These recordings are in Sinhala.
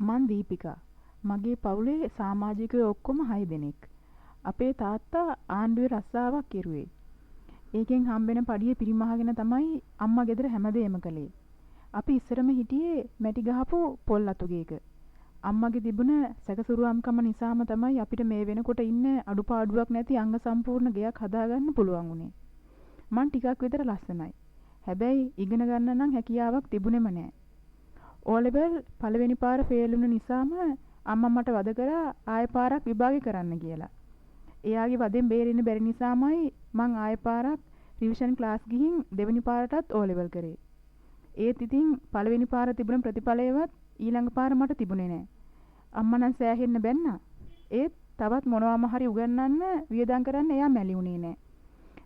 මං දීපිකා. මගේ පවුලේ සමාජිකයෝ ඔක්කොම 6 දෙනෙක්. අපේ තාත්තා ආණ්ඩුවේ රස්සාවක් කෙරුවේ. ඒකෙන් හම්බෙන පඩිය පිරිමහගෙන තමයි අම්මා ගෙදර හැමදේම කළේ. අපි ඉස්සරම හිටියේ මැටි ගහපු පොල් අතුගේක. අම්මගේ තිබුණ සැකසුරුවම්කම නිසාම තමයි අපිට මේ වෙනකොට ඉන්න අඩුපාඩුවක් නැති අංග සම්පූර්ණ ගෙයක් හදාගන්න පුළුවන් වුණේ. මං ටිකක් විතර ලස්සනයි. හැබැයි ඉගෙන ගන්න නම් හැකියාවක් තිබුණෙම නෑ. O level පළවෙනි පාර ෆේල් වුණ නිසාම අම්මා මට වද කරා ආයෙ පාරක් විභාගෙ කරන්න කියලා. එයාගේ වදෙන් බේරෙන්න බැරි නිසාමයි මං ආයෙ පාරක් රිවිෂන් ක්ලාස් ගිහින් දෙවෙනි පාරටත් O level කරේ. ඒත් ඉතින් පළවෙනි පාර තිබුණ ප්‍රතිඵලයවත් ඊළඟ පාර මට තිබුණේ නෑ. අම්මා නම් සෑහෙන්න බැන්නා. ඒත් තවත් මොනවාම හරි උගන්වන්න වියදම් කරන්න එයා මැලි වුණේ නෑ.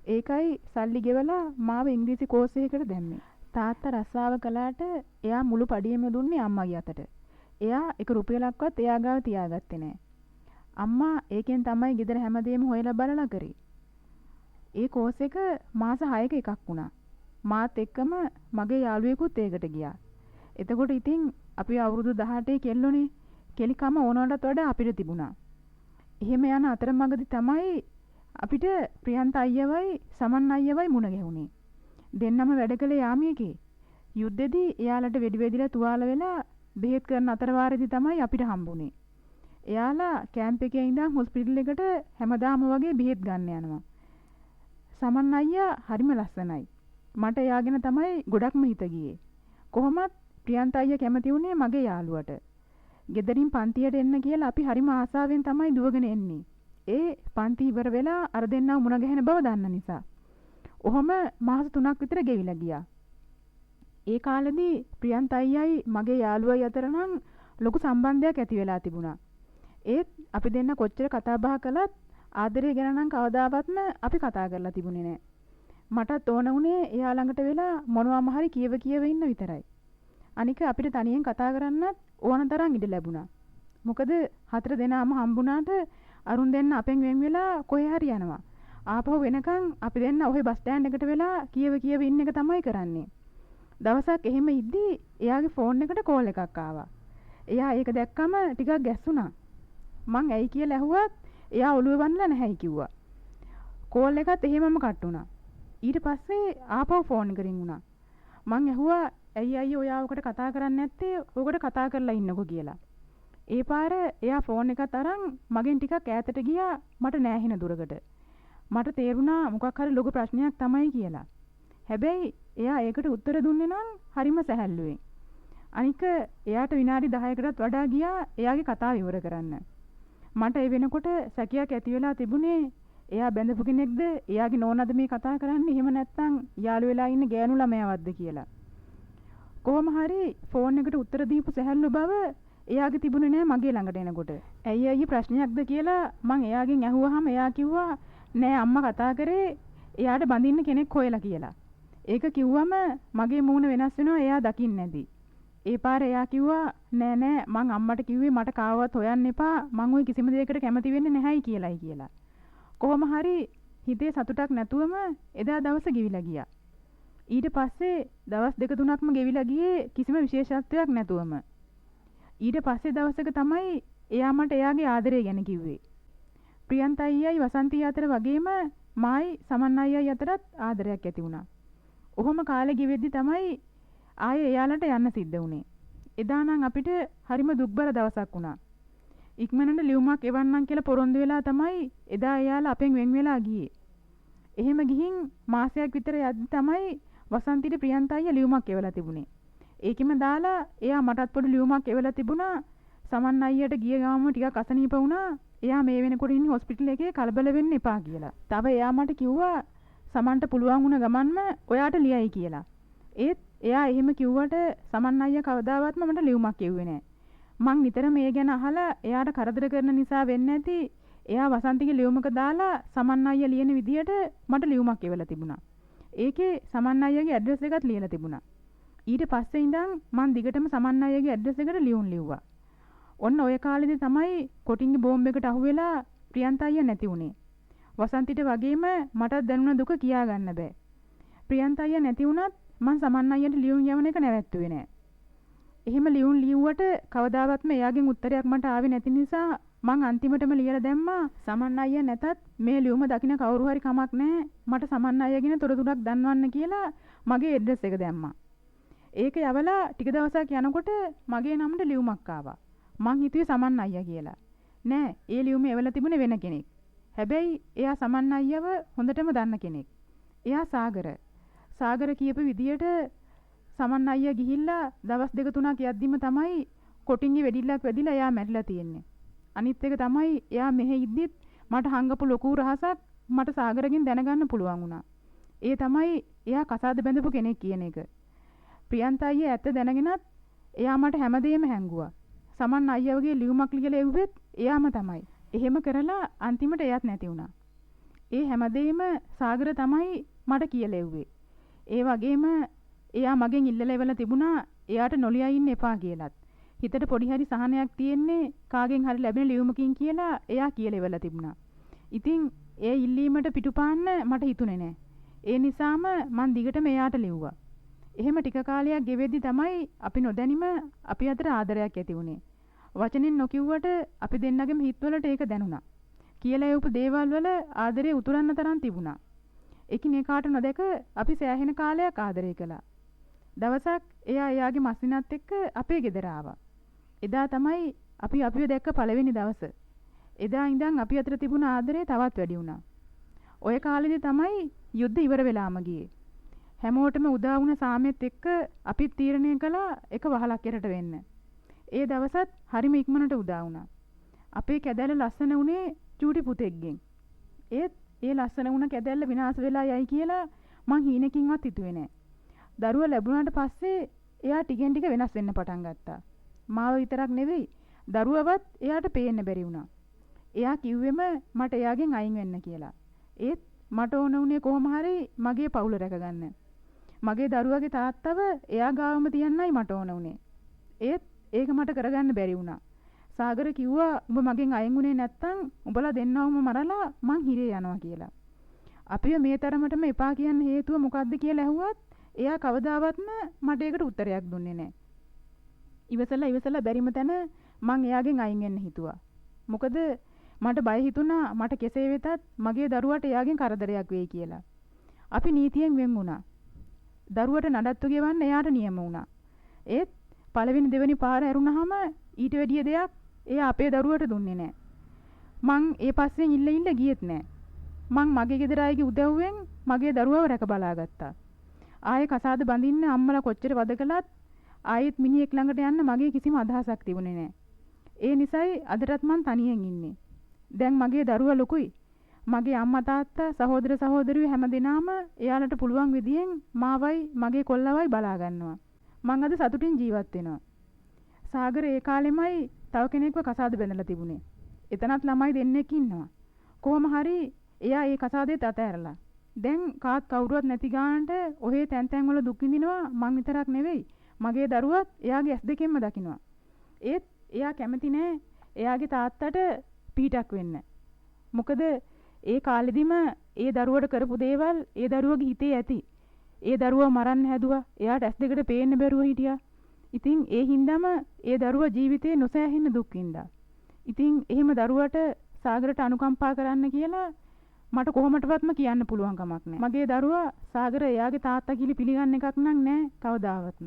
ඒකයි සල්ලි ගෙවලා මාව ඉංග්‍රීසි කෝස් එකකට දැම්මේ. තාත්තා රස්සාව කළාට එයා මුළු පඩියම දුන්නේ අම්මගේ අතට. එයා එක රුපියලක්වත් එයා ගාව තියාගත්තේ නෑ. අම්මා ඒකෙන් තමයි ගෙදර හැමදේම හොයලා බලලා කරේ. ඒ කෝස් එක මාස 6ක එකක් වුණා. මාත් එක්කම මගේ යාළුවෙකුත් ඒකට ගියා. එතකොට ඉතින් අපි අවුරුදු 18 කෙල්ලෝනේ. කෙලිකම ඕනවටත් වඩා අපිට තිබුණා. එහෙම යන අතරමඟදී තමයි අපිට ප්‍රියන්ත අයියවයි සමන් අයියවයි මුණ ගැහුනේ. දෙන්නම වැඩ කළේ යාමියකේ. යුද්ධෙදී එයාලට වෙඩි වෙදිලා තුවාල වෙලා බෙහෙත් කරන අතර වාරෙදි තමයි අපිට හම්බුනේ. එයාලා කැම්ප් එකේ ඉඳන් හොස්පිටල් එකට හැමදාම වගේ බෙහෙත් ගන්න යනවා. සමන් අයියා හරිම ලස්සනයි. මට එයා ගැන තමයි ගොඩක්ම හිත ගියේ. කොහොමත් ප්‍රියන්ත අයියා කැමති වුණේ මගේ යාළුවට. ගෙදරින් පන්තියට එන්න කියලා අපි හරිම ආසාවෙන් තමයි දුවගෙන එන්නේ. ඒ පන්ති ඉවර වෙලා අර දෙන්නා මුණ ගැහෙන බව දන්න නිසා. ඔහොම මාස 3ක් විතර ගෙවිලා ගියා. ඒ කාලෙදී ප්‍රියන්ත අයියයි මගේ යාළුවයි අතර නම් ලොකු සම්බන්ධයක් ඇති වෙලා තිබුණා. ඒත් අපි දෙන්න කොච්චර කතා බහ කළත් ආදරය ගැන නම් කවදාවත්ම අපි කතා කරලා තිබුණේ නැහැ. මටත් ඕන වුණේ එයා ළඟට වෙලා මොනවාම හරි කියව ඉන්න විතරයි. අනික අපිට තනියෙන් කතා කරන්නත් ඕන තරම් ඉඩ ලැබුණා. මොකද 4 දෙනාම හම්බුණාට අරුන් දෙන්න අපෙන් වෙන් වෙලා කොහේ හරි යනවා. ආපහු වෙනකන් අපි දෙන්න ඔහේ බස් ස්ටෑන්ඩ් එකට වෙලා කියව ඉන්න එක තමයි කරන්නේ. දවසක් එහෙම ඉද්දි එයාගේ ෆෝන් එකට කෝල් එකක් ආවා. එයා ඒක දැක්කම ටිකක් ගැස්සුණා. මං ඇයි කියලා ඇහුවත් එයා ඔළුව වන්නලා නැහැයි කිව්වා. කෝල් එකත් එහෙමම කට් වුණා. ඊට පස්සේ ආපහු ෆෝන් එකකින් වුණා. මං ඇහුවා ඇයි අයියෝ ඔයා ඔකට කතා කරන්නේ නැත්තේ? ඔකට කතා කරලා ඉන්නකෝ කියලා. ඒ පාර එයා ෆෝන් එකත් අරන් මගෙන් ටිකක් ඈතට ගියා මට නැහින දුරකට. මට තේරුණා මොකක් හරි ලොකු ප්‍රශ්නයක් තමයි කියලා. හැබැයි එයා ඒකට උත්තර දුන්නේ නම් හරිම සැහැල්ලුවෙන්. අනික එයාට විනාඩි 10කටත් වඩා ගියා එයාගේ කතාව ඉවර කරන්න. මට ඒ වෙනකොට සැකයක් ඇති වෙලා තිබුණේ එයා බැඳපු කෙනෙක්ද එයාගේ නෝනද මේ කතා කරන්නේ එහෙම නැත්නම් යාළු වෙලා ඉන්න ගෑනු ළමයාවක්ද කියලා. කොහොම හරි ෆෝන් එකට උත්තර දීපු සැහැල්ලු බව එයාගේ තිබුණේ නෑ මගේ ළඟට එනකොට. ඇයි අයියේ ප්‍රශ්නයක්ද කියලා මං එයාගෙන් ඇහුවාම එයා කිව්වා නෑ අම්මා කතා කරේ එයාට බඳින්න කෙනෙක් හොයලා කියලා. ඒක කිව්වම මගේ මූණ වෙනස් වෙනවා එයා දකින්නේ නැති. ඒ පාර එයා කිව්වා නෑ මං අම්මට කිව්වේ මට කාවවත් හොයන්න එපා මං ওই කිසිම දෙයකට කැමති වෙන්නේ නැහැයි කියලායි කියලා. කොහොම හරි හිතේ සතුටක් නැතුවම එදා දවස ගෙවිලා ගියා. ඊට පස්සේ දවස් 2-3ක්ම ගෙවිලා ගියේ කිසිම විශේෂත්වයක් නැතුවම. ඊට පස්සේ දවසක තමයි එයා මට එයාගේ ආදරය ගැන කිව්වේ. ප්‍රියන්ත අයියයි වසන්තිය අතර වගේම මායි සමන් අයියයි අතරත් ආදරයක් ඇති වුණා. ඔහොම කාලේ ගෙවෙද්දි තමයි ආයේ එයාලට යන්න සිද්ධ වුණේ. එදා නම් අපිට හරිම දුක්බර දවසක් වුණා. ඉක්මනට ලියුමක් එවන්නම් කියලා පොරොන්දු වෙලා තමයි එදා එයාලා අපෙන් වෙන් වෙලා ගියේ. එහෙම ගිහින් මාසයක් විතර යද්දි තමයි වසන්තිට ප්‍රියන්ත අයියා ලියුමක් එවලා තිබුණේ. ඒකෙම දාලා එයා මටත් පොඩි ලියුමක් එවලා තිබුණා. සමන් අයියට ගිය ගාම ටිකක් අසනීප වුණා. එයා මේ වෙනකොට ඉන්නේ හොස්පිටල් එකේ කලබල වෙන්න එපා කියලා. තව එයා මට කිව්වා සමන්ට පුළුවන් වුණ ගමන්ම ඔයාට ලියයි කියලා. ඒත් එයා එහෙම කිව්වට සමන් අයියා කවදාවත්ම මට ලියුමක් එව්වේ නැහැ. මං නිතර මේ ගැන අහලා එයාට කරදර කරන නිසා වෙන්නේ නැති එයා වසන්තිගේ ලියුමක දාලා සමන් අයියා ලියන විදියට මට ලියුමක් එවලා තිබුණා. ඒකේ සමන් අයියාගේ ඇඩ්‍රස් එකත් ලියලා තිබුණා. ඊට පස්සේ ඉඳන් මං දිගටම සමන් අයියාගේ ඇඩ්‍රස් එකට ලියුම් ලිව්වා. ඔන්න ඔය කාලෙදි තමයි කොටින්ගේ බෝම්බ එකට අහුවෙලා ප්‍රියන්ත අයියා නැති වුණේ. වසන්තිට වගේම මටත් දැනුණ දුක කියා ගන්න බෑ. ප්‍රියන්ත අයියා නැති වුණත් මං සමන් අයියට ලියුම් යවන එක නැවැත්තුවේ නෑ. එහෙම ලියුම් ලියුවට කවදාවත්ම එයාගෙන් උත්තරයක් මට ආවේ නැති නිසා මං අන්තිමටම ලියලා දැම්මා සමන් අයියා නැතත් මේ ලියුම දකින්න කවුරු හරි කමක් නැහැ මට සමන් අයියාගෙන තොරතුරක් දන්වන්න කියලා මගේ ඇඩ්‍රස් එක දැම්මා. ඒක යවලා ටික දවසක් යනකොට මගේ නමට ලියුමක් ආවා. මං හිතුවේ සමන් අයියා කියලා. නෑ, ඒ ලියුම එවලා තිබුණේ වෙන කෙනෙක්. හැබැයි එයා සමන් අයියව හොඳටම දන්න කෙනෙක්. එයා සාගර කියපු විදියට සමන් අයියා ගිහිල්ලා දවස් දෙක තුනක් යද්දිම තමයි කොටින්ගේ වෙඩිල්ලක් වැදිලා එයා මැරිලා තියෙන්නේ. අනිත් එක තමයි එයා මෙහෙ ඉද්දිත් මට හංගපු ලොකු රහසක් මට සාගරගෙන් දැනගන්න පුළුවන් වුණා. ඒ තමයි එයා කසාද බැඳපු කෙනෙක් කියන එක. ප්‍රියන්ත අයියා ඇත්ත දැනගෙනත් එයා මට හැමදේම හැංගුවා. සමන් අයියාගේ ලියුමක් ලියලා එව්වෙත් එයාම තමයි. එහෙම කරලා අන්තිමට එයාත් නැති වුණා. ඒ හැමදේම සාගර තමයි මට කියලා එව්වේ. ඒ වගේම එයා මගෙන් ඉල්ලලා ඉවලා තිබුණා එයාට නොලියා ඉන්න එපා කියලාත්. හිතට පොඩි හරි සහනයක් තියෙන්නේ කාගෙන් හරි ලැබෙන ලියුමකින් කියලා එයා කියලා ඉවලා තිබුණා. ඉතින් ඒ ඉල්ලීමට පිටුපාන්න මට හිතුනේ නෑ. ඒ නිසාම මං දිගටම එයාට ලිව්වා. එහෙම ටික කාලයක් ගෙවෙද්දි තමයි අපි නොදැනිම අපි අතර ආදරයක් ඇති වුණේ. වචනෙන් නොකියුවට අපි දෙන්නගෙම හිතවලට ඒක දැනුණා. කියලා යපු දේවල් වල ආදරේ උතුරන්න තරම් තිබුණා. එකිනෙකාට නොදැක අපි සෑහෙන කාලයක් ආදරය කළා. දවසක් එයා එයාගේ මස්සිනත් එක්ක අපේ ගෙදර ආවා. එදා තමයි අපි අපිව දැක්ක පළවෙනි දවස. එදා ඉඳන් අපි අතර තිබුණ ආදරේ තවත් වැඩි වුණා. ඔය කාලෙදි තමයි යුද්ධ ඉවර වෙලාම ගියේ. හැමෝටම උදා වුණ සාමෙත් එක්ක අපි තීරණය කළා එක වහලක් යටට වෙන්න. ඒ දවසත් හරිම ඉක්මනට උදා වුණා. අපේ කැදැල්ල ලස්සන උනේ චූටි පුතෙක්ගෙන්. ඒත් ඒ ලස්සන වුණ කැදැල්ල විනාශ වෙලා යයි කියලා මං හීනකින්වත් හිතුවේ නෑ. දරුවා ලැබුණාට පස්සේ එයා ටිකෙන් ටික වෙනස් වෙන්න පටන් ගත්තා. මාව විතරක් නෙවෙයි දරුවවත් එයාට පේන්න බැරි වුණා. එයා කිව්වෙම මට එයාගෙන් අයින් වෙන්න කියලා. ඒත් මට ඕන උනේ කොහොම හරි මගේ පවුල රැකගන්න. මගේ දරුවාගේ තාත්තව එයා ගාවම තියන්නයි මට ඕන උනේ. ඒත් ඒක මට කරගන්න බැරි වුණා. සාගර කිව්වා උඹ මගෙන් අයින් වුණේ නැත්තම් උඹලා දෙන්නවම මරලා මං හිරේ යනවා කියලා. අපිව මේ තරමටම එපා කියන්න හේතුව මොකද්ද කියලා ඇහුවත් එයා කවදාවත්ම මට ඒකට උත්තරයක් දුන්නේ නැහැ. ඉවසලා බැරිම තැන මං එයාගෙන් අයින් වෙන්න හිතුවා. මොකද මට බය හිතුණා මට කෙසේ වෙතත් මගේ දරුවාට එයාගෙන් කරදරයක් වෙයි කියලා. අපි නීතියෙන් වෙන් වුණා. දරුවට නඩත්තු ගෙවන්න එයාට නියම වුණා. ඒත් පළවෙනි දෙවෙනි පාර ඇරුණාම ඊට වැඩිය දෙයක් එයා අපේ දරුවට දුන්නේ නැහැ. මං ඒ පස්සෙන් ඉල්ල ගියෙත් නැහැ. මං මගේ ගෙදර අයගේ උදව්වෙන් මගේ දරුවව රැක බලාගත්තා. ආයේ කසාද බඳින්න අම්මලා කොච්චර වද කළත් ආයෙත් මිනිහෙක් ළඟට යන්න මගේ කිසිම අදහසක් තිබුණේ නැහැ. ඒ නිසායි අදටත් මං තනියෙන් ඉන්නේ. දැන් මගේ දරුවා ලොකුයි. මගේ අම්මා තාත්තා සහෝදර සහෝදරියෝ හැමදෙනාම එයාලට පුළුවන් විදියෙන් මාවයි මගේ කොල්ලවයි බලා ගන්නවා. මං අද සතුටින් ජීවත් වෙනවා. සාගර ඒ කාලෙමයි තව කෙනෙක්ව කසාද බැඳලා තිබුණේ. එතනත් ළමයි දෙන්නෙක් ඉන්නවා. කොහොම හරි එයා ඒ කසාදෙත් අතහැරලා. දැන් කාත් කවුරුවත් නැති ගානට ඔහේ තැන් තැන් වල දුක් විඳිනවා මං විතරක් නෙවෙයි. මගේ දරුවත් එයාගේ ඇස් දෙකෙන්ම දකිනවා. ඒත් එයා කැමති නෑ එයාගේ තාත්තට පීඩක් වෙන්න. මොකද ඒ කාලෙදිම ඒ දරුවට කරපු දේවල් ඒ දරුවගේ හිතේ ඇති. ඒ දරුවා මරන්න හැදුවා. එයාට ඇස් දෙකට පේන්න බැරුව හිටියා. ඉතින් ඒ හින්දාම ඒ දරුවා ජීවිතේ නොසෑහෙන්න දුක් විඳා. ඉතින් එහෙම දරුවට සාගරට අනුකම්පා කරන්න කියලා මට කොහොමටවත්ම කියන්න පුළුවන් කමක් නැහැ. මගේ දරුවා සාගර එයාගේ තාත්තා කිලි පිළිගන්න එකක් නම් නෑ කවදාවත්ම.